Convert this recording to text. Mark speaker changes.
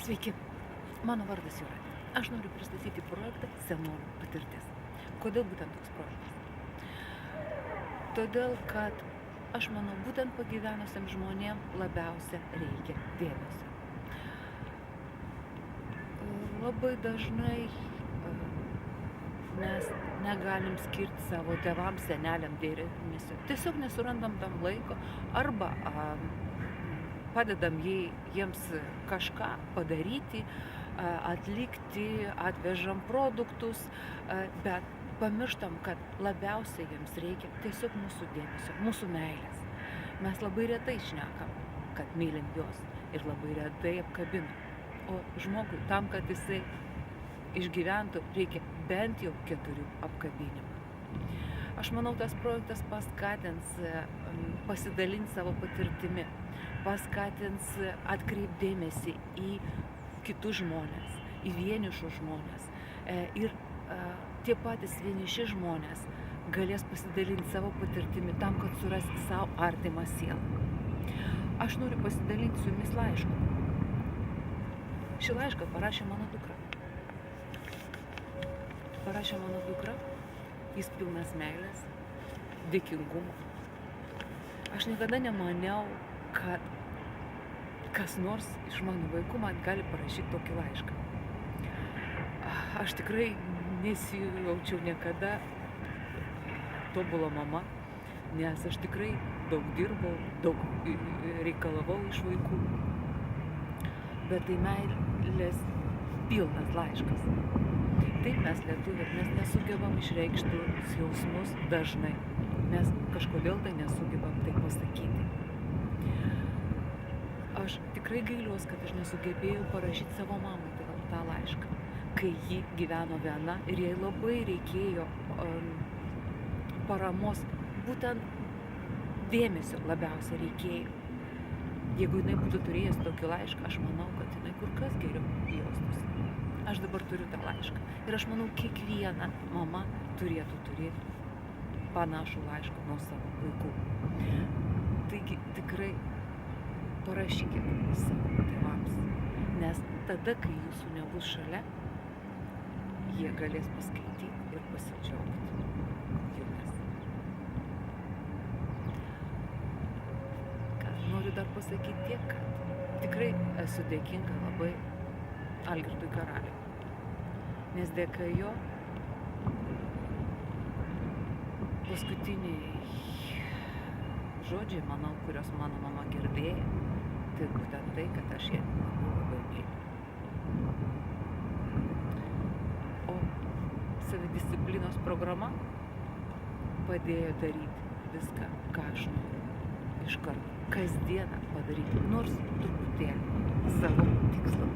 Speaker 1: Sveiki, mano vardas Jūratė. Aš noriu pristatyti projektą Senolių patirtis. Kodėl būtent toks projektas? Todėl, kad aš manau, būtent pagyvenusiam žmonėm labiausia reikia dėmesio. Labai dažnai mes negalim skirti savo tėvams, seneliam dėmesio. Tiesiog nesurandam tam laiko arba padedam jiems kažką padaryti, atlikti, atvežam produktus, bet pamirštam, kad labiausiai jiems reikia tiesiog mūsų dėmesio, mūsų meilės. Mes labai retai šnekam, kad mylim juos ir labai retai apkabinam. O žmogui tam, kad jisai išgyventų, reikia bent jau 4 apkabinimų. Aš manau, tas projektas paskatins pasidalinti savo patirtimi, paskatins atkreipdėmėsi į kitus žmonės, į vienišus žmonės. Ir tie patys vieniši žmonės galės pasidalinti savo patirtimi tam, kad surasti savo artimą sielą. Aš noriu pasidalinti su jumis laišku. Šį laišką parašė mano dukra. Jis pilnas meilės, dėkingumo. Aš niekada nemaniau, kad kas nors iš mano vaikų man gali parašyti tokį laišką. Aš tikrai nesijaučiau niekada tobula mama, nes aš tikrai daug dirbau, daug reikalavau iš vaikų. Bet tai meilės pilnas laiškas. Taip mes lietuviai, mes nesugebam išreikšti jausmus dažnai. Mes kažkodėl tai nesugebam tai pasakyti. Aš tikrai gailiuos, kad aš nesugebėjau parašyti savo mamai tą laišką, kai ji gyveno viena ir jai labai reikėjo paramos, būtent dėmesio labiausiai reikėjo. Jeigu jinai būtų turėjęs tokį laišką, aš manau, kad jinai kur kas geriau jaustųsi. Aš dabar turiu tą laišką ir aš manau, kiekviena mama turėtų turėti panašų laišką nuo savo vaikų. Taigi tikrai parašykit savo tėvams, nes tada, kai jūsų nebus šalia, jie galės paskaityti ir pasidžiaugti jumis. Noriu dar pasakyti tiek, kad tikrai esu dėkinga labai Algirdui Karaliui, nes dėka jo paskutiniai žodžiai, manau, kurios mano mama girdėjo, tai būtent tai, kad aš ją labai myliu. O savidisciplinos programa padėjo daryti viską, ką aš noriu. Iš karto, kasdieną padaryti nors truputėlį savo tikslą.